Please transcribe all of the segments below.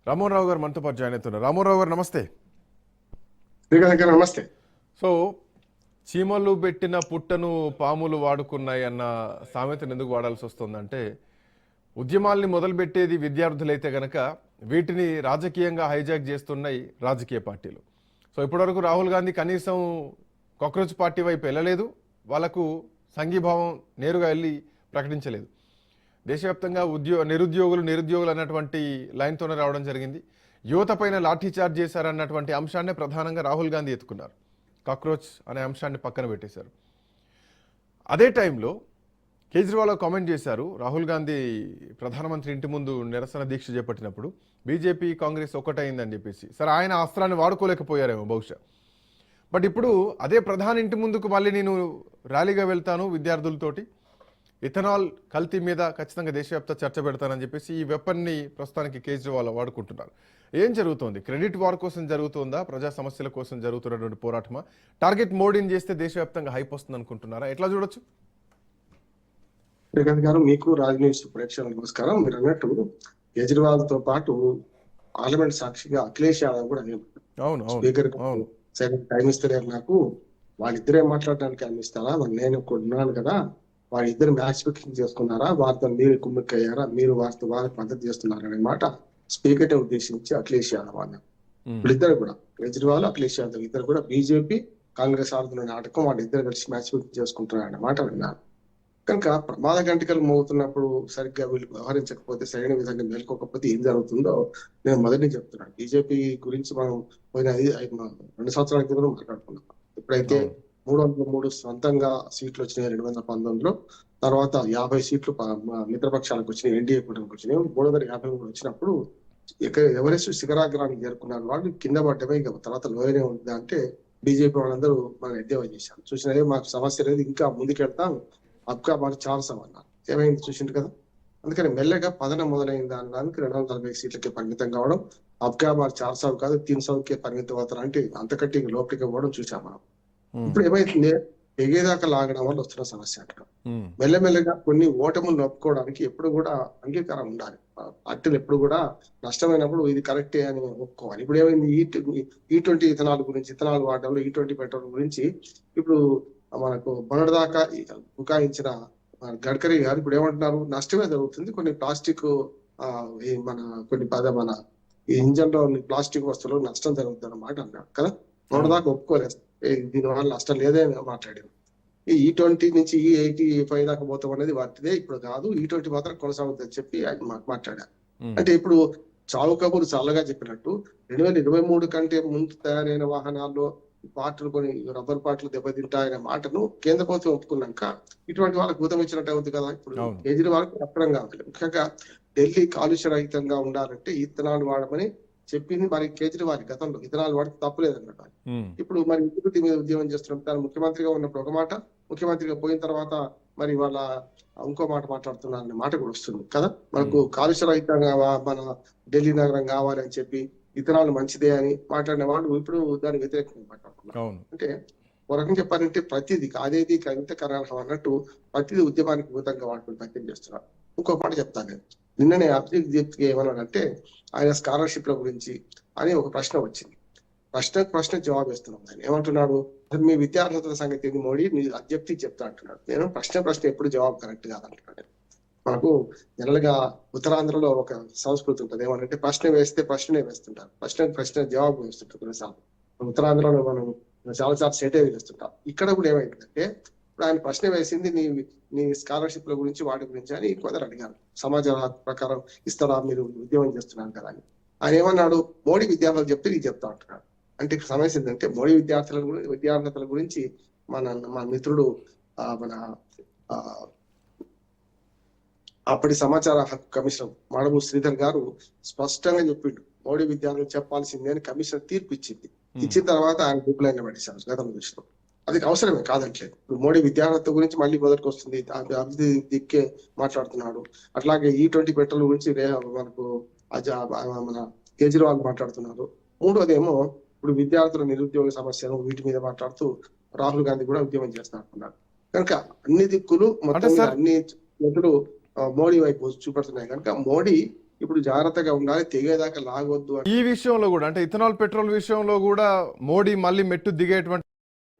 రామోరావు గారు మనతో పాటు జాయిన్ అవుతున్నారు. రామోరావు గారు నమస్తే. నమస్తే. సో చీమలు పెట్టిన పుట్టను పాములు వాడుకున్నాయి అన్న సామెతను ఎందుకు వాడాల్సి వస్తుందంటే, ఉద్యమాల్ని మొదలుపెట్టేది విద్యార్థులైతే గనక వీటిని రాజకీయంగా హైజాక్ చేస్తున్నాయి రాజకీయ పార్టీలు. సో ఇప్పటివరకు రాహుల్ గాంధీ కనీసం కాక్రోచ్ పార్టీ వైపు వెళ్ళలేదు, వాళ్ళకు సంఘీభావం నేరుగా వెళ్ళి ప్రకటించలేదు. దేశవ్యాప్తంగా నిరుద్యోగులు అన్నటువంటి లైన్తోనే రావడం జరిగింది. యువత పైన లాఠీచార్జ్ చేశారన్నటువంటి అంశాన్ని ప్రధానంగా రాహుల్ గాంధీ ఎత్తుకున్నారు. కాక్రోచ్ అనే అంశాన్ని పక్కన పెట్టేశారు. అదే టైంలో కేజ్రీవాల్ కామెంట్ చేశారు, రాహుల్ గాంధీ ప్రధానమంత్రి ఇంటి ముందు నిరసన దీక్ష చేపట్టినప్పుడు బీజేపీ కాంగ్రెస్ ఒకటైందని చెప్పేసి. సరే, ఆయన అస్త్రాన్ని వాడుకోలేకపోయారేమో బహుశా. బట్ ఇప్పుడు అదే ప్రధాని ఇంటి ముందుకు మళ్ళీ నేను ర్యాలీగా వెళ్తాను విద్యార్థులతోటి, ఇథనాల్ కల్తీ మీద ఖచ్చితంగా దేశవ్యాప్త చర్చ పెడతానని చెప్పేసి ఈ వెపన్ని ప్రస్తుతానికి కేజ్రీవాల్ వాడుకుంటున్నారు. ఏం జరుగుతోంది? క్రెడిట్ వార్ కోసం జరుగుతుందా, ప్రజా సమస్యల కోసం జరుగుతున్నటువంటి పోరాటమా? టార్గెట్ మోడీని చేస్తే దేశవ్యాప్తంగా హైప్ వస్తుంది అనుకుంటున్నారా? ఎట్లా చూడొచ్చు? శ్రీకాంత్ గారు, మీకు రాజ్ న్యూస్ ప్రేక్షకులకు నమస్కారం. మీరు అన్నట్టు కేజ్రీవాల్ తో పాటు పార్లమెంట్ సాక్షిగా అఖిలేష్ యాదవ్ కూడా స్పీకర్ టైం ఇస్తలేరు నాకు, వాళ్ళిద్దరే మాట్లాడడానికి టైం ఇస్తారా, నేను ఉన్నాను కదా, వాళ్ళిద్దరు మ్యాచ్ ఫిక్సింగ్ చేసుకున్నారా, వారితో మీరు కుమ్మిక్కయ్యారా, మీరు వారితో వాళ్ళకి మద్దతు చేస్తున్నారా అనే మాట స్పీకర్ ని ఉద్దేశించి అఖిలేష్ యాదవ్ అన్నారు. వీళ్ళిద్దరు కూడా, కేజ్రీవాల్ అఖిలేష్ యాదవ్ ఇద్దరు కూడా బీజేపీ కాంగ్రెస్ ఆడుతున్న నాటకం, వాళ్ళిద్దరు కలిసి మ్యాచ్ ఫిక్సింగ్ చేసుకుంటున్నారనే మాట విన్నారు. కనుక ప్రమాద గంటికలు మోగుతున్నప్పుడు సరిగ్గా వీళ్ళు వ్యవహరించకపోతే, సరైన విధంగా మేల్కోకపోతే ఏం జరుగుతుందో నేను మొదటి చెప్తున్నాను. బీజేపీ గురించి మనం పోయిన 2 సంవత్సరాల క్రితం మాట్లాడుకున్నాం. ఇప్పుడైతే 303 సొంతంగా సీట్లు వచ్చినాయి 2019లో. తర్వాత 50 సీట్లు మిత్రపక్షాలకు వచ్చినాయి, ఎన్డీఏ కూటమికి వచ్చినాయి. 353 వచ్చినప్పుడు ఎవరెస్ట్ శిఖరాగ్రానికి చేరుకున్నారు. వాళ్ళు కింద పడ్డమే, ఇక తర్వాత లోయనే ఉంది అంటే బీజేపీ వాళ్ళందరూ మనం ఎద్దేవా చేశారు. చూసినదే మాకు సమస్య లేదు, ఇంకా ముందుకెళ్తాం, అబ్కా బాగా చాలా అన్నారు. ఏమైంది చూసిండు కదా. అందుకని మెల్లగా పతనం మొదలైంది అనడానికి 240 సీట్లకే పరిమితం కావడం, అబ్కా బార్ 400 కాదు 300కే పరిమితం అవుతారు అంటే అంతకంటే లోపలికి పోవడం చూసాం మనం. ఇప్పుడు ఏమైతుంది, ఎగేదాకా లాగడం వల్ల వస్తున్న సమస్య అంటారు. మెల్లమెల్లగా కొన్ని ఓటములు నొప్పుకోవడానికి ఎప్పుడు కూడా అంగీకారం ఉండాలి. పార్టీలు ఎప్పుడు కూడా నష్టమైనప్పుడు ఇది కరెక్టే అని ఒప్పుకోవాలి. ఇప్పుడు ఏమైంది, E20 ఇథనాల్ గురించి, ఇథనాల్ వాడడంలో E20 పెట్రోల్ గురించి ఇప్పుడు మనకు మొన్నటిదాకా బుకాయించిన గడ్కరీ గారు ఇప్పుడు ఏమంటున్నారు, నష్టమే జరుగుతుంది, కొన్ని ప్లాస్టిక్ మన ఈ ఇంజన్ లో ప్లాస్టిక్ వస్తువులు నష్టం జరుగుతుంది అన్నమాట అన్నాడు కదా. మొన్నటిదాకా ఒప్పుకోలేదు, దీనివల్ల నష్టం లేదే మాట్లాడారు. ఈ E20 నుంచి E85 దాకా పోతాం అనేది వాటిదే, ఇప్పుడు కాదు, E20 మాత్రం కొనసాగుతుందని చెప్పి ఆయన మాట్లాడారు. అంటే ఇప్పుడు చావు కబురు చాలాగా చెప్పినట్టు 2023 కంటే ముందు తయారైన వాహనాల్లో పార్టీలు, కొన్ని రబ్బర్ పార్టీలు దెబ్బతింటాయనే మాటను కేంద్ర ప్రభుత్వం ఒప్పుకున్నాక ఇటువంటి వాళ్ళకి భూతం ఇచ్చినట్టు అవుతుంది కదా. ఇప్పుడు కేజ్రీవాల్ అర్థం కావాలి. ముఖ్యంగా ఢిల్లీ కాలుష్య రహితంగా ఉండాలంటే ఇథనాల్ వాడమని చెప్పింది మరి కేజ్రీవాల్. గతంలో ఇథనాల్ వాడితే తప్పులేదన్నమాట. ఇప్పుడు మరి ఇంటి మీద ఉద్యమం చేస్తున్నప్పుడు తాను ముఖ్యమంత్రిగా ఉన్నప్పుడు ఒక మాట, ముఖ్యమంత్రిగా పోయిన తర్వాత మరి వాళ్ళ ఇంకో మాట మాట్లాడుతున్నారనే మాట కూడా వస్తుంది కదా. మనకు కాలుష్య రహితంగా మన ఢిల్లీ నగరం కావాలి అని చెప్పి, ఇథనాల్ మంచిదే అని మాట్లాడిన వాళ్ళు ఇప్పుడు దాని వ్యతిరేకంగా మాట్లాడుతున్నారు. అంటే ఒక రకంగా చెప్పాలంటే ప్రతిదీ అదేది కవిత కరాహం అన్నట్టు ప్రతిదీ ఉద్యమానికి భూతంగా వాడుకుని ప్రయత్నం చేస్తున్నారు. ఇంకో మాట చెప్తాను నేను. నిన్ననే అభిజిత్ దీప్తికి ఏమన్నాడంటే, ఆయన స్కాలర్షిప్ల గురించి అని ఒక ప్రశ్న వచ్చింది. ప్రశ్న జవాబు ఇస్తున్నాం. ఆయన ఏమంటున్నాడు, మీ విద్యార్హతల సంగతి మోడీ మీ అధ్యక్షి చెప్తా అంటున్నాడు. నేను ప్రశ్న ఎప్పుడు జవాబు కరెక్ట్ కాదంటున్నాడు. మనకు జనరల్ గా ఉత్తరాంధ్రలో ఒక సంస్కృతి ఉంటుంది, ఏమంటే ప్రశ్న వేస్తే ప్రశ్ననే వేస్తుంటారు, ప్రశ్న జవాబు వేస్తుంటారు. కొన్నిసార్లు ఉత్తరాంధ్రలో మనం చాలాసార్లు సెటిల్ వేస్తుంటాం. ఇక్కడ కూడా ఏమైందంటే, ఇప్పుడు ఆయన ప్రశ్న వేసింది నీ స్కాలర్షిప్ల గురించి, వాటి గురించి అని కొందరు అడిగారు. సమాజ ప్రకారం ఇస్తారా, మీరు ఉద్యమం చేస్తున్నారు కదా అని. ఆయన ఏమన్నాడు, మోడీ విద్యార్థులు చెప్తే నీకు చెప్తా అంటున్నాడు. అంటే సమస్య ఏంటంటే, మోడీ విద్యార్థుల గురించి మన మిత్రుడు మన అప్పటి సమాచార హక్కు కమిషనర్ మాడము శ్రీధర్ గారు స్పష్టంగా చెప్పిండు, మోడీ విద్యార్థులు చెప్పాల్సిందే అని కమిషన్ తీర్పు ఇచ్చింది. ఇచ్చిన తర్వాత ఆయన గ్రూపులైన పడేశారు గతంలో చూసినాం. అది అవసరమే కాదంటలేదు. ఇప్పుడు మోడీ విద్యార్థుల గురించి మళ్ళీ మొదటికి వస్తుంది, అభివృద్ధి దిక్కే మాట్లాడుతున్నాడు. అట్లాగే E20 పెట్రోల్ గురించి మనకు మన కేజ్రీవాల్ మాట్లాడుతున్నారు. మూడోదేమో ఇప్పుడు విద్యార్థుల నిరుద్యోగ సమస్యను వీటి మీద మాట్లాడుతూ రాహుల్ గాంధీ కూడా ఉద్యమం చేస్తున్నారు. కనుక అన్ని దిక్కులు మొత్తం అన్ని చేతులు మోడీ వైపు చూపెడుతున్నాయి. కనుక మోడీ ఇప్పుడు జాగ్రత్తగా ఉండాలి, తెగేదాకా లాగొద్దు. ఈ విషయంలో కూడా అంటే ఇథనాల్ పెట్రోల్ విషయంలో కూడా మోడీ మళ్ళీ మెట్టు దిగేటువంటి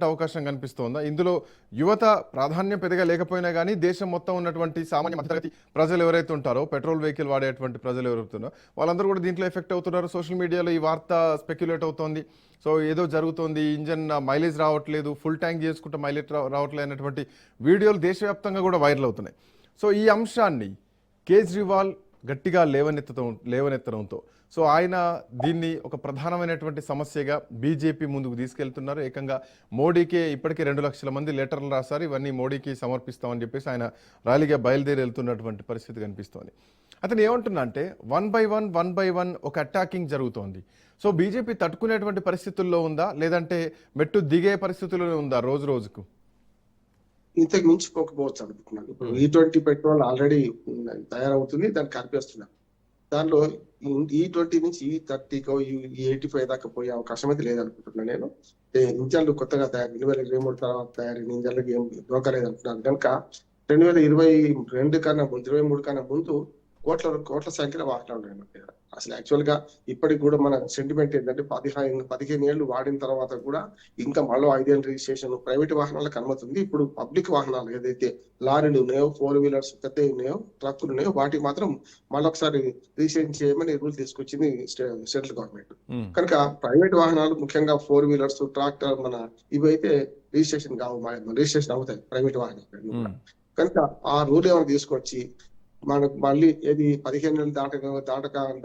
అవకాశం కనిపిస్తోందా? ఇందులో యువత ప్రాధాన్యం పెద్దగా లేకపోయినా కానీ దేశం మొత్తం ఉన్నటువంటి సామాన్య మధ్యతరగతి ప్రజలు ఎవరైతే ఉంటారో, పెట్రోల్ వెహికల్ వాడేటువంటి ప్రజలు ఎవరైతే ఉన్నారో వాళ్ళందరూ కూడా దీంట్లో ఎఫెక్ట్ అవుతున్నారు. సోషల్ మీడియాలో ఈ వార్త స్పెక్యులేట్ అవుతోంది. సో ఏదో జరుగుతోంది, ఇంజన్ మైలేజ్ రావట్లేదు, ఫుల్ ట్యాంక్ చేసుకుంటే మైలేజ్ రావట్లేదు అనేటువంటి వీడియోలు దేశవ్యాప్తంగా కూడా వైరల్ అవుతున్నాయి. సో ఈ అంశాన్ని కేజ్రీవాల్ గట్టిగా లేవనెత్తడంతో సో ఆయన దీన్ని ఒక ప్రధానమైనటువంటి సమస్యగా బీజేపీ ముందుకు తీసుకెళ్తున్నారు. ఏకంగా మోడీకే ఇప్పటికే 2 లక్షల మంది లెటర్లు రాశారు, ఇవన్నీ మోడీకి సమర్పిస్తామని చెప్పేసి ఆయన ర్యాలీగా బయలుదేరి వెళ్తున్నటువంటి పరిస్థితి కనిపిస్తోంది. అతను ఏమంటున్నా అంటే 1 by 1 ఒక అటాకింగ్ జరుగుతోంది. సో బీజేపీ తట్టుకునేటువంటి పరిస్థితుల్లో ఉందా, లేదంటే మెట్టు దిగే పరిస్థితుల్లోనే ఉందా రోజు రోజుకు? ఇంతకు మించిపోకపోవచ్చు అనుకుంటున్నాను. ఇప్పుడు E20 పెట్రోల్ ఆల్రెడీ తయారవుతుంది, దాన్ని కలిపేస్తున్నారు. దానిలో E20 నుంచి E30కో E85 దాకా పోయే అవకాశం అయితే లేదనుకుంటున్నాను నేను. ఇంజన్లు కొత్తగా 2023 తర్వాత తయారైన ఇంజన్లకి ఏం దొరకలేదు అంటున్నాను కనుక 2022 కన్నా ముందు 23 కన్నా ముందు కోట్ల సంఖ్యలో వాహనాలు ఉన్నాయి. అసలు యాక్చువల్ గా ఇప్పటికి కూడా మన సెంటిమెంట్ ఏంటంటే 15 ఏళ్ళు వాడిన తర్వాత కూడా ఇంకా మళ్ళీ 5 ఏళ్ళు రిజిస్ట్రేషన్ ప్రైవేట్ వాహనాలకు అనుమతి ఉంది. ఇప్పుడు పబ్లిక్ వాహనాలు ఏదైతే లారీలు ఉన్నాయో, 4 వీలర్స్ పెద్ద ఉన్నాయో, ట్రక్కులు ఉన్నాయో వాటికి మాత్రం మళ్ళొకసారి రిజిస్ట్రేషన్ చేయమని రూల్ తీసుకొచ్చింది సెంట్రల్ గవర్నమెంట్. కనుక ప్రైవేట్ వాహనాలు ముఖ్యంగా 4 వీలర్స్, ట్రాక్టర్ ఇవి అయితే రిజిస్ట్రేషన్ రిజిస్ట్రేషన్ అవుతాయి ప్రైవేట్ వాహనాలు. కనుక ఆ రూల్ ఏమైనా తీసుకొచ్చి మనకు మళ్ళీ ఏది 15 ఏళ్ళు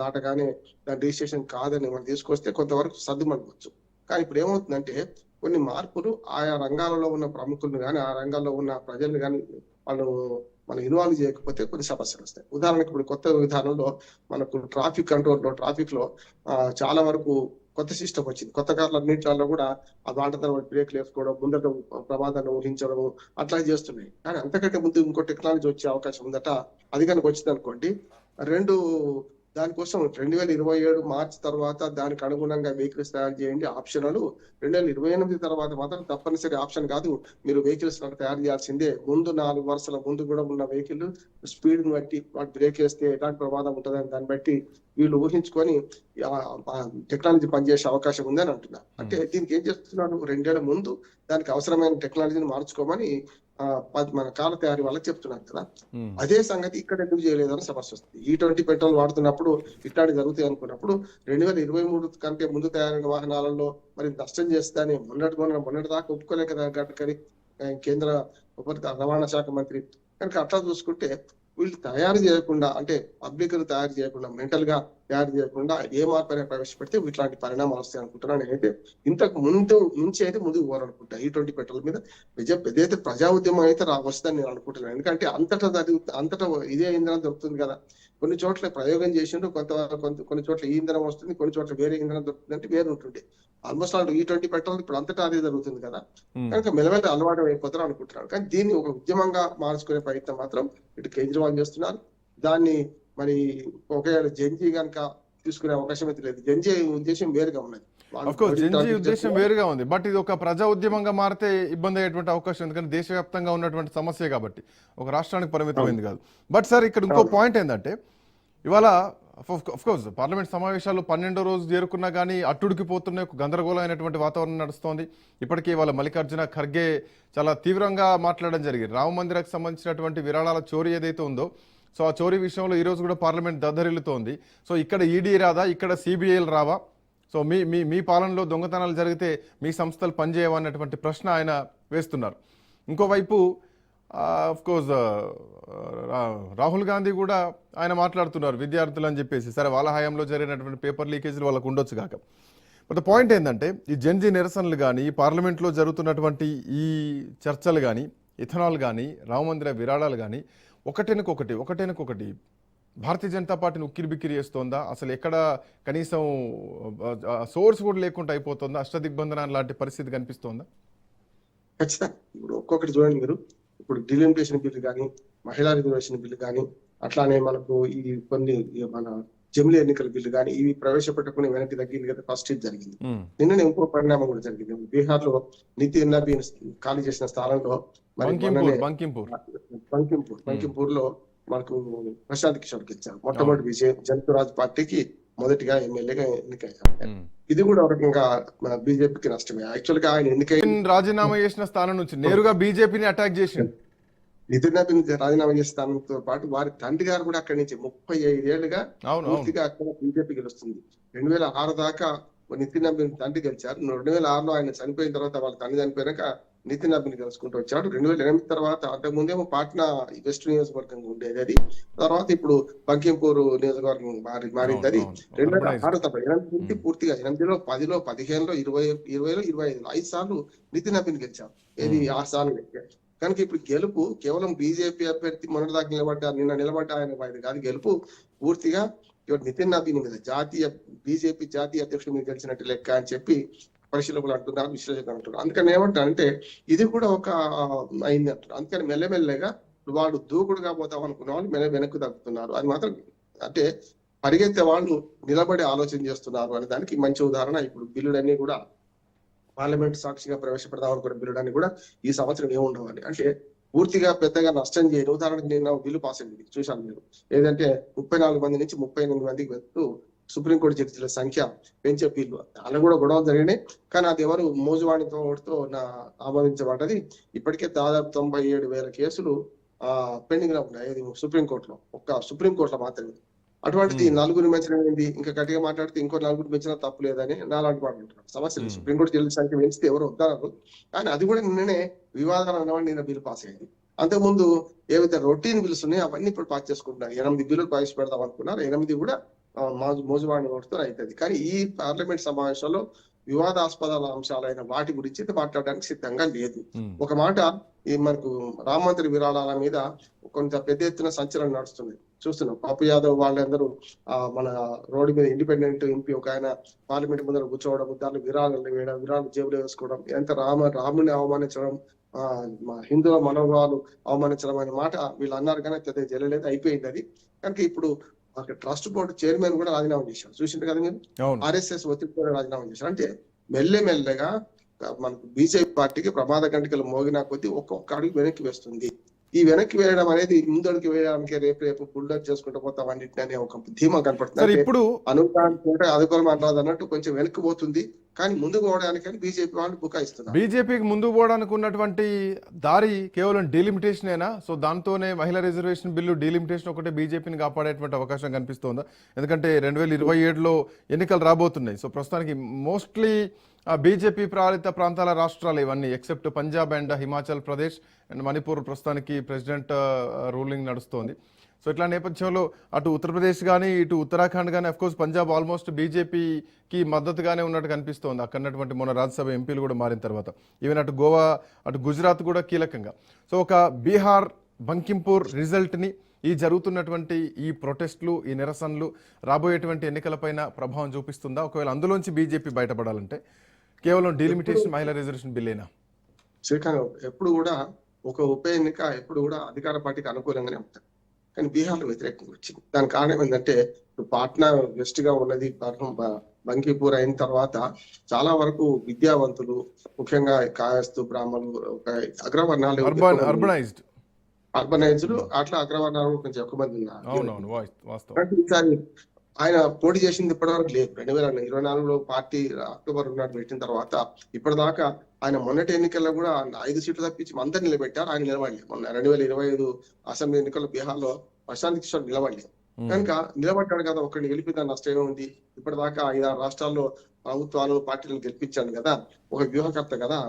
దాటగానే దాని రిజిస్ట్రేషన్ కాదని మనం తీసుకొస్తే కొంతవరకు సర్దుమనుకోవచ్చు. కానీ ఇప్పుడు ఏమవుతుందంటే కొన్ని మార్పులు ఆయా రంగాలలో ఉన్న ప్రముఖులను కానీ, ఆ రంగాల్లో ఉన్న ప్రజలను కానీ మనం ఇన్వాల్వ్ చేయకపోతే కొన్ని సమస్యలు వస్తాయి. ఉదాహరణకు ఇప్పుడు కొత్త విధానంలో మనకు ట్రాఫిక్ లో చాలా వరకు కొత్త సిస్టమ్ వచ్చింది. కొత్త కార్లు అన్నింటిలో కూడా ఆ దాంట తర్వాత బ్రేక్లు వేసుకోవడం, ముందట ప్రమాదాన్ని ఊహించడం అట్లా చేస్తున్నాయి. కానీ అంతకంటే ముందు ఇంకో టెక్నాలజీ వచ్చే అవకాశం ఉందట. అది కనుక వచ్చింది అనుకోండి, దానికోసం 2027 మార్చి తర్వాత దానికి అనుగుణంగా వెహికల్స్ తయారు చేయండి ఆప్షనల్. 2028 తర్వాత మాత్రం తప్పనిసరి ఆప్షన్ కాదు, మీరు వెహికల్స్ తయారు చేయాల్సిందే. ముందు 4 వరుసల ముందు కూడా ఉన్న వెహికల్ స్పీడ్ ని బట్టి వాటి బ్రేక్ వేస్తే ఎలాంటి ప్రమాదం ఉంటుందని దాన్ని బట్టి వీళ్ళు ఊహించుకొని టెక్నాలజీ పనిచేసే అవకాశం ఉందని అంటున్నారు. అంటే దీనికి ఏం చేస్తున్నారు, 2 ఏళ్ల ముందు దానికి అవసరమైన టెక్నాలజీని మార్చుకోమని మన కార్ల తయారీ వాళ్ళకి చెప్తున్నారు కదా. అదే సంగతి ఇక్కడ ఎందుకు చేయలేదని సమస్య వస్తుంది. E20 పెట్రోల్ వాడుతున్నప్పుడు ఇట్లాంటి జరుగుతాయి అనుకున్నప్పుడు 2023 కంటే ముందు తయారైన వాహనాలలో మరి నష్టం చేస్తానే మొన్నటి దాకా ఒప్పుకోలే కదా గడ్కరీ, కేంద్ర రవాణా శాఖ మంత్రి. కనుక అట్లా చూసుకుంటే వీళ్ళు తయారు చేయకుండా, అంటే పబ్లిక్ తయారు చేయకుండా, మెంటల్ గా తయారు చేయకుండా ఏ మార్పు అయినా ప్రవేశపెడితే ఇట్లాంటి పరిణామాలు వస్తాయి అనుకుంటున్నాను. నేనైతే ఇంతకు ముందు నుంచి అయితే ముందుకు పోవాలనుకుంటా E20 పెట్రోల్ మీద. ఏదైతే ప్రజా ఉద్యమం అయితే వస్తుందని నేను అనుకుంటున్నాను. ఎందుకంటే అంతటా ఇదే ఇంధనం దొరుకుతుంది కదా. కొన్ని చోట్ల ప్రయోగం చేసిండ్రు, కొన్ని చోట్ల ఈ ఇంధనం వస్తుంది, కొన్ని చోట్ల వేరే ఇంధనం దొరుకుతుంది అంటే వేరు ఉంటుంది. ఆల్మోస్ట్ ఆల్ E20 పెట్రోల్ ఇప్పుడు అంతటా అదే జరుగుతుంది కదా. కనుక మెల్లమెల్ల అలవాటు అయిపోతారు అనుకుంటున్నాను. కానీ దీన్ని ఒక ఉద్యమంగా మార్చుకునే ప్రయత్నం మాత్రం ఇటు కేజ్రీవాల్ చేస్తున్నారు. దాన్ని మరి ఒకవేళ జెన్జీ కనుక తీసుకునే అవకాశం అయితే లేదు. జెన్జీ ఉద్దేశం వేరుగా ఉన్నది. జెన్జీ ఉద్దేశం వేరుగా ఉంది. బట్ ఇది ఒక ప్రజా ఉద్యమంగా మారితే ఇబ్బంది అయ్యేటువంటి అవకాశం, ఎందుకంటే దేశవ్యాప్తంగా ఉన్నటువంటి సమస్య కాబట్టి ఒక రాష్ట్రానికి పరిమితమైంది కాదు. బట్ సార్ ఇక్కడ ఇంకో పాయింట్ ఏంటంటే, ఇవాళ అఫ్కోర్స్ పార్లమెంట్ సమావేశాలు 12వ రోజు చేరుకున్నా కానీ అట్టుడికిపోతున్న ఒక గందరగోళమైనటువంటి వాతావరణం నడుస్తోంది. ఇప్పటికే ఇవాళ మల్లికార్జున ఖర్గే చాలా తీవ్రంగా మాట్లాడడం జరిగింది. రామ మందిరానికి సంబంధించినటువంటి విరాళాల చోరీ ఏదైతే ఉందో, సో ఆ చోరీ విషయంలో ఈరోజు కూడా పార్లమెంట్ దద్దరిల్లుతోంది. సో ఇక్కడ ఈడీ రాదా, ఇక్కడ సిబిఐలు రావా, సో మీ పాలనలో దొంగతనాలు జరిగితే మీ సంస్థలు పనిచేయవా అన్నటువంటి ప్రశ్న ఆయన వేస్తున్నారు. ఇంకోవైపు అఫ్కోర్స్ రాహుల్ గాంధీ కూడా ఆయన మాట్లాడుతున్నారు విద్యార్థులు అని చెప్పేసి. సరే వాళ్ళ హయాంలో జరిగినటువంటి పేపర్ లీకేజీలు వాళ్ళకు ఉండొచ్చు కాక. బట్ పాయింట్ ఏంటంటే ఈ జెన్జీ నిరసనలు కానీ, ఈ పార్లమెంట్లో జరుగుతున్నటువంటి ఈ చర్చలు కానీ, ఇథనాల్ కానీ, రామమందిర విరాళాలు కానీ ఒకటేనకొకటి భారతీయ జనతా పార్టీని ఉక్కిరిబిక్కిరి చేస్తోందా? అసలు ఎక్కడ కనీసం సోర్స్ కూడా లేకుండా అయిపోతుందా? అష్టదిగ్బంధన లాంటి పరిస్థితి కనిపిస్తోందా? ఖచ్చితంగా. ఇప్పుడు ఒక్కొక్కటి చూడండి మీరు. ఇప్పుడు డిలిమిటేషన్ బిల్లు కానీ, మహిళా రిజర్వేషన్ బిల్లు కానీ, అట్లానే మనకు ఈ కొన్ని మన జమిలీ ఎన్నికల బిల్లు కానీ ఇవి ప్రవేశపెట్టుకుని వెనక్కి తగ్గింది కదా. ఫస్ట్ ఇది జరిగింది. నిన్ననే ఇంకో పరిణామం కూడా జరిగింది. బీహార్ లో నితిన్ నబీన్ ఖాళీ చేసిన స్థానంలో మరి బంకింపూర్ లో మనకు ప్రశాంత్ కిషోర్ గెలిచారు. మొట్టమొదటి విజయం జంతురాజ్ పార్టీకి మొదటిగా ఎమ్మెల్యేగా ఎన్నికయ్యారు. ఇది కూడా ఒక రకంగా బీజేపీకి నష్టమే. యాక్చువల్ గా ఆయన ఎన్నికై రాజీనామా చేసిన స్థానం నుంచి నేరుగా బీజేపీని అటాక్ చేసిండు. నితిన్ నబీన్ రాజీనామా చేసే స్థానంతో పాటు వారి తండ్రి గారు కూడా అక్కడి నుంచి 35 ఏళ్లుగా పూర్తిగా అక్కడ బీజేపీ గెలుస్తుంది. 2006 దాకా నితిన్ నబీన్ తండ్రి గెలిచారు. 2006లో ఆయన చనిపోయిన తర్వాత వాళ్ళ తండ్రి చనిపోయాక నితిన్ నబీన్ గెలుచుకుంటూ వచ్చాడు. 2008 తర్వాత అంతకుముందేమో పాట్నా వెస్ట్ నియోజకవర్గంగా ఉండేది అది. తర్వాత ఇప్పుడు బంకింపూర్ నియోజకవర్గం మారింది అది. 2006 తప్ప 8 నుంచి పూర్తిగా 8లో 10లో 15లో 20లో 25లో 5 సార్లు నితిన్ నబీన్ గెలిచారు. ఏది 6 సార్లు గెలిచారు. కనుక ఇప్పుడు గెలుపు కేవలం బీజేపీ అభ్యర్థి మొన్నటిదాకా నిన్న నిలబడ్డ ఆయన కాదు. గెలుపు పూర్తిగా నితిన్ నబీన్ మీద బీజేపీ జాతీయ అధ్యక్షుడి మీద గెలిచినట్టు లెక్క అని చెప్పి పరిశీలకులు అంటున్నారు, విశ్లేషకులు అంటున్నారు. అందుకని ఏమంటారంటే ఇది కూడా ఒక అయింది అంటారు. అందుకని మెల్లమెల్లగా వాడు దూకుడుగా పోతాం అనుకున్న వాళ్ళు వెనక్కు తగ్గుతున్నారు. అది మాత్రం అంటే పరిగెత్తే వాళ్ళు నిలబడి ఆలోచన చేస్తున్నారు అనే దానికి మంచి ఉదాహరణ ఇప్పుడు బిల్లులన్నీ కూడా పార్లమెంట్ సాక్షిగా ప్రవేశపెడదాం అనుకున్న బిల్లులన్నీ కూడా ఈ సంవత్సరం ఏముండవాలి అంటే పూర్తిగా పెద్దగా నష్టం చేయను. ఉదాహరణకు నేను బిల్లు పాస్ అయింది చూశాను మీరు, ఏదంటే 34 మంది నుంచి 38 మందికి వెళ్తూ సుప్రీంకోర్టు జడ్జిల సంఖ్య పెంచే బిల్లు. అలా కూడా గొడవ జరిగినాయి, కానీ అది ఎవరు మోజువాణితో ఆమోదించబడ్డది. ఇప్పటికే దాదాపు 97,000 కేసులు పెండింగ్ లో ఉన్నాయి సుప్రీంకోర్టులో, ఒక్క సుప్రీంకోర్టులో మాత్రమే. అటువంటిది 4 పెంచడం ఏంటి, ఇంకా గట్టిగా మాట్లాడితే ఇంకో 4 పెంచినా తప్పు లేదని నాలాంటి వాళ్ళు అంటున్నారు. సమస్యలు సుప్రీంకోర్టు జడ్జిల సంఖ్య పెంచితే ఎవరు వద్దన్నారు, కానీ అది కూడా నిన్ననే వివాదాలు అన్నవాడిని నిన్న బిల్లు పాస్ అయింది. అంతకుముందు ఏవైతే రొటీన్ బిల్స్ ఉన్నాయో అవన్నీ ఇప్పుడు పాస్ చేసుకుంటున్నారు. 8 బిల్లులు ప్రవేశపెడదాం అనుకున్నారు, 8 కూడా మోజువాణి నోటుతో అవుతుంది. కానీ ఈ పార్లమెంట్ సమావేశంలో వివాదాస్పద అంశాలైన వాటి గురించి మాట్లాడడానికి సిద్ధంగా లేదు. ఒక మాట ఈ మనకు రామ మందిర విరాళాల మీద కొంత పెద్ద ఎత్తున సంచలనం నడుస్తుంది చూస్తున్నాం. పప్పు యాదవ్ వాళ్ళందరూ మన రోడ్డు మీద ఇండిపెండెంట్ ఎంపీ ఒక ఆయన పార్లమెంట్ ముందర కూర్చోవడం, దాంట్లో విరాళాలు వేయడం, విరాళాలు జేబులో వేసుకోవడం, ఎంత రాముని అవమానించడం, హిందువుల మనోభావాలు అవమానించడం అనే మాట వీళ్ళు అన్నారు, కానీ పెద్ద జరగలేదు, అయిపోయింది అది. కనుక ఇప్పుడు ట్రస్ట్ బోర్డు చైర్మన్ కూడా రాజీనామా చేశారు, చూసింటారు కదా మీరు. ఆర్ఎస్ఎస్ ఒత్తిడి రాజీనామా చేశారు. అంటే మెల్లమెల్లగా మనకు బీజేపీ పార్టీకి ప్రమాద గంటికలు మోగినా కొద్దీ ఒక్కొక్క అడుగు వెనక్కి వేస్తుంది. ఈ వెనక్కి వేయడం అనేది ముందడుగు వేయడానికి రేపు బుల్డర్ చేసుకుంటూ పోతాం అన్నింటినీ ఒక ధీమా కనపడుతుంది. ఇప్పుడు అనుకూలంగా అనుకూలం అంటారు అన్నట్టు కొంచెం వెనక్కి పోతుంది, కానీ ముందుకు పోవడానికి బీజేపీ వాళ్ళు బుకాయిస్తున్నారు. బీజేపీకి ముందుకు పోవడానికి ఉన్నటువంటి దారి కేవలం డీలిమిటేషనేనా? సో దాంతోనే మహిళా రిజర్వేషన్ బిల్లు డీలిమిటేషన్ ఒకటే బీజేపీని కాపాడేటువంటి అవకాశం కనిపిస్తోందా? ఎందుకంటే 2027లో ఎన్నికలు రాబోతున్నాయి. సో ప్రస్తుతానికి మోస్ట్లీ బీజేపీ పాలిత ప్రాంతాల రాష్ట్రాలు ఇవన్నీ except Punjab and Himachal Pradesh and Manipur ప్రస్తుతానికి ప్రెసిడెంట్ రూలింగ్ నడుస్తోంది. సో ఇట్లా నేపథ్యంలో అటు ఉత్తరప్రదేశ్ కానీ ఇటు ఉత్తరాఖండ్ కానీ అఫ్కోర్స్ పంజాబ్ ఆల్మోస్ట్ బీజేపీకి మద్దతుగానే ఉన్నట్టు కనిపిస్తోంది. అక్కడటువంటి మొన్న రాజ్యసభ ఎంపీలు కూడా మారిన తర్వాత ఈవెన్ అటు గోవా అటు గుజరాత్ కూడా కీలకంగా. సో ఒక బీహార్ బంకింపూర్ రిజల్ట్ని ఈ జరుగుతున్నటువంటి ఈ ప్రొటెస్టులు ఈ నిరసనలు రాబోయేటువంటి ఎన్నికలపైన ప్రభావం చూపిస్తుందా? ఒకవేళ అందులోంచి బీజేపీ బయటపడాలంటే కేవలం డీలిమిటేషన్ మహిళా రిజర్వేషన్ బిల్లేనా? శ్రీకాంత్, ఎప్పుడు కూడా ఒక ఉప ఎన్నిక ఎప్పుడు కూడా అధికార పార్టీకి అనుకూలంగానే ఉంటుంది, కానీ బీహార్లో వ్యతిరేకంగా వచ్చింది. దానికి కారణం ఏంటంటే పాట్నా వెస్ట్ గా ఉన్నది, బంకీపూర్ అయిన తర్వాత చాలా వరకు విద్యావంతులు, ముఖ్యంగా కాయస్తు బ్రాహ్మణులు, అగ్రవర్ణాలు, అర్బనైజ్డ్ అట్లా అగ్రవర్ణాలు కొంచెం ఎక్కువ మంది ఉన్నారు. ఈసారి ఆయన పోటీ చేసింది ఇప్పటివరకు లేదు. 2024లో పార్టీ అక్టోబర్ 1 పెట్టిన తర్వాత ఇప్పటిదాకా ఆయన మొన్నటి ఎన్నికల్లో కూడా 5 సీట్లు తప్పించి అందరు నిలబెట్టారు, ఆయన నిలబడలేదు. మొన్న 2025 అసెంబ్లీ ఎన్నికల్లో బీహార్లో ప్రశాంత్ కిషోర్ నిలబడలేదు. కనుక నిలబడ్డాడు కదా, ఒకరిని గెలిపిన నష్టం ఉంది. ఇప్పటిదాకా 5-6 రాష్ట్రాల్లో ప్రభుత్వాలు పార్టీలను గెలిపించాను కదా, ఒక వ్యూహకర్త కదా,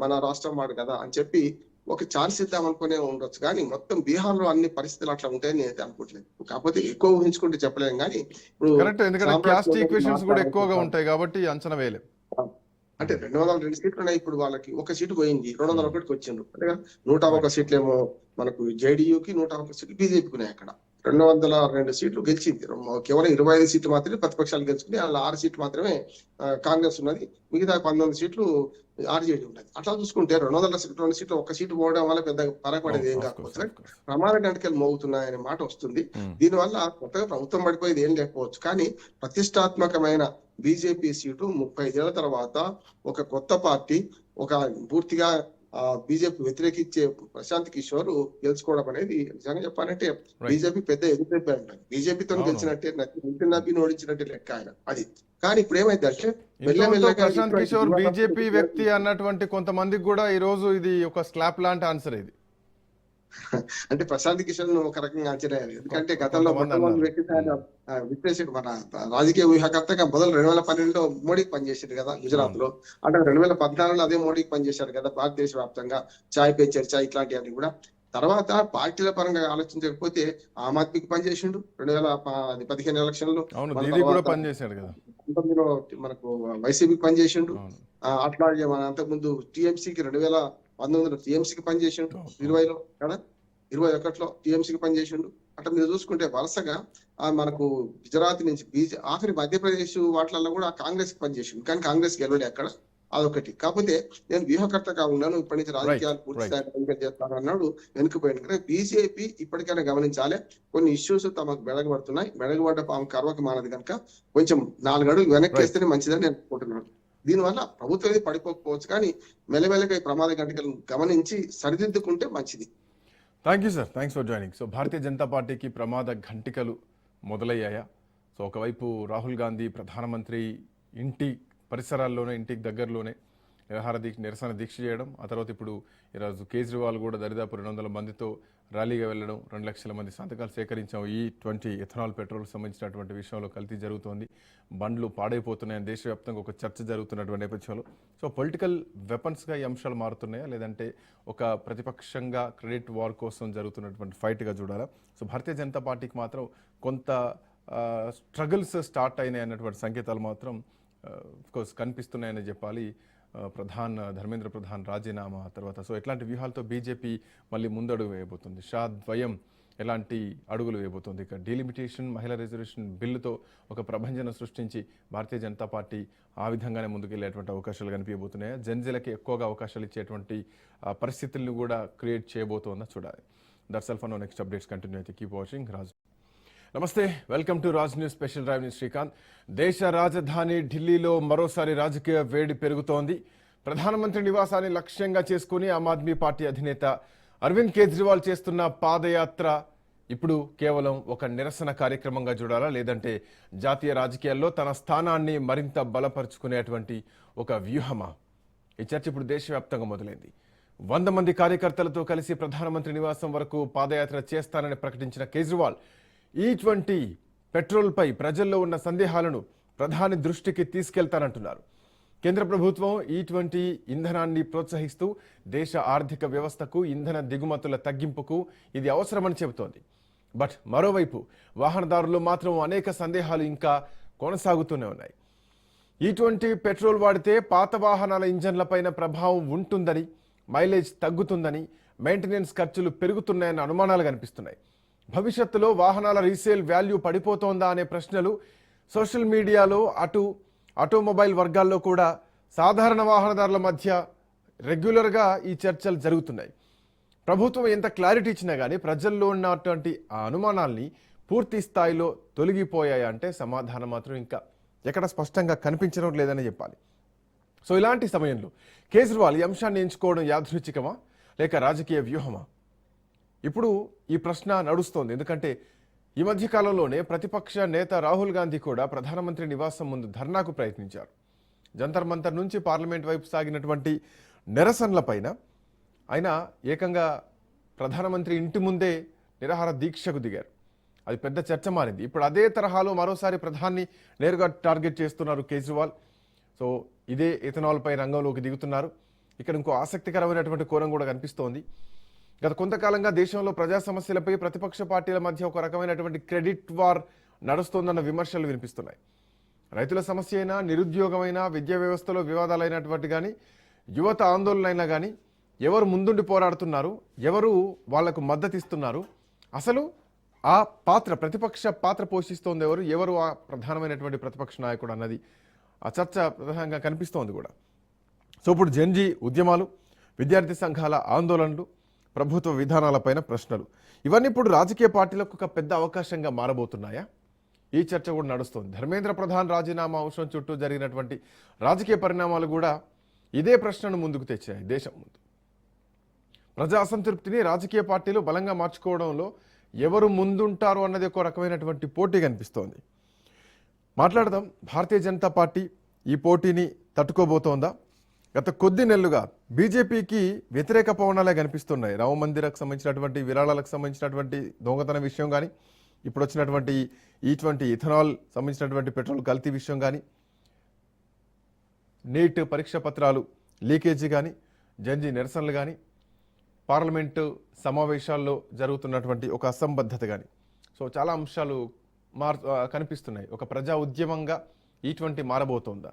మన రాష్ట్రం వాడు కదా అని చెప్పి ఒక ఛాన్స్ ఇద్దాం అనుకునే ఉండొచ్చు, కానీ మొత్తం బీహార్ లో అన్ని పరిస్థితులు అట్లా ఉంటాయని నేను అనుకోవట్లేదు. కాకపోతే ఎక్కువ ఊహించుకుంటే చెప్పలేము, కానీ ఇప్పుడు ఎక్కువగా ఉంటాయి కాబట్టి అంచనా వేయలేదు. అంటే 202 సీట్లు ఉన్నాయి, ఇప్పుడు వాళ్ళకి ఒక సీటు పోయింది, 201కి వచ్చిండ్రు. అంటే 101 సీట్లు ఏమో మనకు జేడీయూకి, 101 సీట్లు బీజేపీకి ఉన్నాయి. అక్కడ 202 సీట్లు గెలిచింది. కేవలం 25 సీట్లు మాత్రమే ప్రతిపక్షాలు గెలుచుకుని, అలా 6 సీట్లు మాత్రమే కాంగ్రెస్ ఉన్నది, మిగతా 19 సీట్లు ఆర్జేడీ ఉన్నది. అట్లా చూసుకుంటే 202 సీట్లు ఒక సీటు పోవడం వల్ల పెద్ద పరపడేది ఏం కాకపోతే ప్రమాద గంటకెళ్ళి మోగుతున్నాయనే మాట వస్తుంది. దీనివల్ల కొత్తగా ప్రభుత్వం పడిపోయేది ఏం లేకపోవచ్చు, కానీ ప్రతిష్టాత్మకమైన బీజేపీ సీటు 35 ఏళ్ల తర్వాత ఒక కొత్త పార్టీ, ఒక పూర్తిగా బీజేపీ వ్యతిరేకించే ప్రశాంత్ కిషోర్ గెలుచుకోవడం అనేది నిజంగా చెప్పాలంటే Right. బీజేపీ పెద్ద ఎదురు అంటారు. బీజేపీతో అవును. గెలిచినట్టే నబీని ఓడించినట్టే లెక్క ఆయన అది. కానీ ఇప్పుడు ఏమైందంటే ఇంతకుముందు ప్రశాంత్ కిషోర్ బీజేపీ వ్యక్తి అన్నటువంటి కొంతమందికి కూడా ఈ రోజు ఇది ఒక స్లాప్ లాంటి ఆన్సర్ ఇది. అంటే ప్రశాంత్ కిషోర్ ఒక రకంగా అంచనా వేయాలి. ఎందుకంటే గతంలో కొంతమంది మొట్టమొదటి వ్యక్తి ఆయన విశ్లేషకుడు మన రాజకీయ వ్యూహకర్తగా మొదలు 2012లో మోడీకి పనిచేసాడు కదా గుజరాత్ లో. అంటే 2014లో అదే మోడీకి పనిచేశాడు కదా భారతదేశ వ్యాప్తంగా చాయ్ పే చర్చ ఇట్లాంటివన్నీ కూడా. తర్వాత పార్టీల పరంగా ఆలోచించకపోతే ఆమ్ ఆద్మీకి పనిచేసిండు 2015 ఎలక్షన్ లో. అవును, మన దీది కూడా తర్వాత పనిచేశాడు కదా. 19లో మనకు వైసీపీకి పనిచేసిండు. అవును. అట్లాగే మన అంతకుముందు టీఎంసీకి 2019లో టీఎంసీకి పనిచేసిండు. 20లో కదా 21లో టీఎంసీకి పనిచేసిండు. అట్లా మీరు చూసుకుంటే వరుసగా మనకు గుజరాత్ నుంచి ఆఖరి మధ్యప్రదేశ్ వాటిలలో కూడా కాంగ్రెస్ కి పనిచేసిండు. కానీ కాంగ్రెస్ గెలవలే అక్కడ. అదొకటి. కాకపోతే నేను వ్యూహకర్తగా ఉన్నాను, ఇప్పటి నుంచి రాజకీయాలు పూర్తి స్థాయిలో చేస్తాను అన్నాడు, వెనుకపోయాడు. కానీ బీజేపీ ఇప్పటికైనా గమనించాలి, కొన్ని ఇష్యూస్ తమకు మెడగబడుతున్నాయి. మెడగబడ్డ పాము కర్వక మానది కనుక కొంచెం 4 అడుగులు వెనక్కి వేస్తేనే మంచిదని నేను అనుకుంటున్నాను. దీనివల్ల ప్రభుత్వం అనేది పడిపోకపోవచ్చు, కానీ మెల్లమెల్లగా ఈ ప్రమాద గంటలను గమనించి సరిదిద్దుకుంటే మంచిది. Thank you sir, thanks for joining. So Bharatiya Janata పార్టీకి ప్రమాద ఘంటికలు మొదలయ్యాయా? సో ఒకవైపు రాహుల్ గాంధీ ప్రధానమంత్రి ఇంటి పరిసరాల్లోనే, ఇంటికి దగ్గరలోనే నిరసన దీక్ష చేయడం, ఆ తర్వాత ఇప్పుడు ఈరోజు కేజ్రీవాల్ కూడా దరిదాపు 200 మందితో ర్యాలీగా వెళ్ళడం, 2 లక్షల మంది సంతకాలు సేకరించాం. E20 ఎథనాల్ పెట్రోల్ సంబంధించినటువంటి విషయంలో కల్తీ జరుగుతోంది, బండ్లు పాడైపోతున్నాయని దేశవ్యాప్తంగా ఒక చర్చ జరుగుతున్నటువంటి నేపథ్యంలో సో పొలిటికల్ వెపన్స్గా ఈ అంశాలు మారుతున్నాయా, లేదంటే ఒక ప్రతిపక్షంగా క్రెడిట్ వార్ కోసం జరుగుతున్నటువంటి ఫైట్గా చూడాలా? సో భారతీయ జనతా పార్టీకి మాత్రం కొంత స్ట్రగుల్స్ స్టార్ట్ అయినాయి అన్నటువంటి సంకేతాలు మాత్రం కోర్స్ కనిపిస్తున్నాయని చెప్పాలి. ధర్మేంద్ర ప్రధాన్ రాజీనామా తర్వాత సో ఎట్లాంటి వ్యూహాలతో బీజేపీ మళ్ళీ ముందడుగు వేయబోతుంది, షా ద్వయం ఎలాంటి అడుగులు వేయబోతుంది, ఇక డీలిమిటేషన్ మహిళా రిజర్వేషన్ బిల్లుతో ఒక ప్రభంజనం సృష్టించి భారతీయ జనతా పార్టీ ఆ విధంగానే ముందుకెళ్లేటువంటి అవకాశాలు కనిపించబోతున్నాయి, జన్జీలకి ఎక్కువగా అవకాశాలు ఇచ్చేటువంటి పరిస్థితులను కూడా క్రియేట్ చేయబోతోందా చూడాలి. That's all for now. Next updates continue అయితే కీప్ వాచింగ్ రాజ్. నమస్తే, welcome to Raj news special drive. News Srikanth. దేశ రాజధాని ఢిల్లీలో మరోసారి రాజకీయ వేడి పెరుగుతోంది. ప్రధానమంత్రి నివాసాన్ని లక్ష్యంగా చేసుకుని ఆమ్ ఆద్మీ పార్టీ అధినేత అరవింద్ కేజ్రీవాల్ చేస్తున్న పాదయాత్ర ఇప్పుడు కేవలం ఒక నిరసన కార్యక్రమంగా చూడాలా, లేదంటే జాతీయ రాజకీయాల్లో తన స్థానాన్ని మరింత బలపరుచుకునేటువంటి ఒక వ్యూహమా? ఈ చర్చ ఇప్పుడు దేశవ్యాప్తంగా మొదలైంది. 100 మంది కార్యకర్తలతో కలిసి ప్రధానమంత్రి నివాసం వరకు పాదయాత్ర చేస్తానని ప్రకటించిన కేజ్రీవాల్ E20 పెట్రోల్పై ప్రజల్లో ఉన్న సందేహాలను ప్రధాని దృష్టికి తీసుకెళ్తానంటున్నారు. కేంద్ర ప్రభుత్వం E20 ఇంధనాన్ని ప్రోత్సహిస్తూ దేశ ఆర్థిక వ్యవస్థకు ఇంధన దిగుమతుల తగ్గింపుకు ఇది అవసరమని చెబుతోంది. బట్ మరోవైపు వాహనదారులు మాత్రం అనేక సందేహాలు ఇంకా కొనసాగుతూనే ఉన్నాయి. E20 పెట్రోల్ వాడితే పాత వాహనాల ఇంజన్లపైన ప్రభావం ఉంటుందని, మైలేజ్ తగ్గుతుందని, మెయింటెనెన్స్ ఖర్చులు పెరుగుతున్నాయన్న అనుమానాలు కనిపిస్తున్నాయి. భవిష్యత్తులో వాహనాల రీసేల్ వాల్యూ పడిపోతోందా అనే ప్రశ్నలు సోషల్ మీడియాలో ఆటోమొబైల్ వర్గాల్లో కూడా సాధారణ వాహనదారుల మధ్య రెగ్యులర్గా ఈ చర్చలు జరుగుతున్నాయి. ప్రభుత్వం ఎంత క్లారిటీ ఇచ్చినా కానీ ప్రజల్లో ఉన్నటువంటి ఆ అనుమానాల్ని పూర్తి స్థాయిలో తొలగిపోయాయంటే సమాధానం మాత్రం ఇంకా ఎక్కడ స్పష్టంగా కనిపించడం లేదని చెప్పాలి. సో ఇలాంటి సమయంలో కేజ్రీవాల్ ఈ అంశాన్ని ఎంచుకోవడం యాదృచ్ఛికమా లేక రాజకీయ వ్యూహమా? ఇప్పుడు ఈ ప్రశ్న నడుస్తోంది. ఎందుకంటే ఈ మధ్య కాలంలోనే ప్రతిపక్ష నేత రాహుల్ గాంధీ కూడా ప్రధానమంత్రి నివాసం ముందు ధర్నాకు ప్రయత్నించారు. జంతర్ మంతర్ నుంచి పార్లమెంట్ వైపు సాగినటువంటి నిరసనలపైన ఆయన ఏకంగా ప్రధానమంత్రి ఇంటి ముందే నిరాహార దీక్షకు దిగారు. అది పెద్ద చర్చ మారింది. ఇప్పుడు అదే తరహాలో మరోసారి ప్రధాన్ని నేరుగా టార్గెట్ చేస్తున్నారు కేజ్రీవాల్. సో ఇదే ఇథనాల్ పై రంగంలోకి దిగుతున్నారు. ఇక్కడ ఇంకో ఆసక్తికరమైనటువంటి కోణం కూడా కనిపిస్తోంది. గత కొంతకాలంగా దేశంలో ప్రజా సమస్యలపై ప్రతిపక్ష పార్టీల మధ్య ఒక రకమైనటువంటి క్రెడిట్ వార్ నడుస్తోందన్న విమర్శలు వినిపిస్తున్నాయి. రైతుల సమస్య అయినా, నిరుద్యోగమైనా, విద్యా వ్యవస్థలో వివాదాలైనటువంటి కానీ, యువత ఆందోళన అయినా కానీ ఎవరు ముందుండి పోరాడుతున్నారు, ఎవరు వాళ్లకు మద్దతు ఇస్తున్నారు, అసలు ఆ ప్రతిపక్ష పాత్ర పోషిస్తోంది ఎవరు ఆ ప్రధానమైనటువంటి ప్రతిపక్ష నాయకుడు అన్నది ఆ చర్చ ప్రధానంగా కనిపిస్తోంది కూడా. సో ఇప్పుడు జెన్జీ ఉద్యమాలు, విద్యార్థి సంఘాల ఆందోళనలు, ప్రభుత్వ విధానాలపైన ప్రశ్నలు, ఇవన్నీ ఇప్పుడు రాజకీయ పార్టీలకు ఒక పెద్ద అవకాశంగా మారబోతున్నాయా? ఈ చర్చ కూడా నడుస్తోంది. ధర్మేంద్ర ప్రధాన్ రాజీనామా అంశం చుట్టూ జరిగినటువంటి రాజకీయ పరిణామాలు కూడా ఇదే ప్రశ్నను ముందుకు తెచ్చాయి దేశం ముందు. ప్రజా అసంతృప్తిని రాజకీయ పార్టీలు బలంగా మార్చుకోవడంలో ఎవరు ముందుంటారు అన్నది ఒక రకమైనటువంటి పోటీ కనిపిస్తోంది. మాట్లాడదాం. భారతీయ జనతా పార్టీ ఈ పోటీని తట్టుకోబోతోందా? గత కొద్ది నెలలుగా బీజేపీకి వ్యతిరేక పవనాలే కనిపిస్తున్నాయి. రామ మందిరకు సంబంధించినటువంటి విరాళాలకు సంబంధించినటువంటి దొంగతన విషయం కానీ, ఇప్పుడు వచ్చినటువంటి ఇథనాల్ సంబంధించినటువంటి పెట్రోల్ కల్తీ విషయం కానీ, నీట్ పరీక్ష పత్రాలు లీకేజీ కానీ, జంజీ నిరసనలు కానీ, పార్లమెంటు సమావేశాల్లో జరుగుతున్నటువంటి ఒక అసంబద్ధత కానీ, సో చాలా అంశాలు కనిపిస్తున్నాయి. ఒక ప్రజా ఉద్యమంగా మారబోతోందా?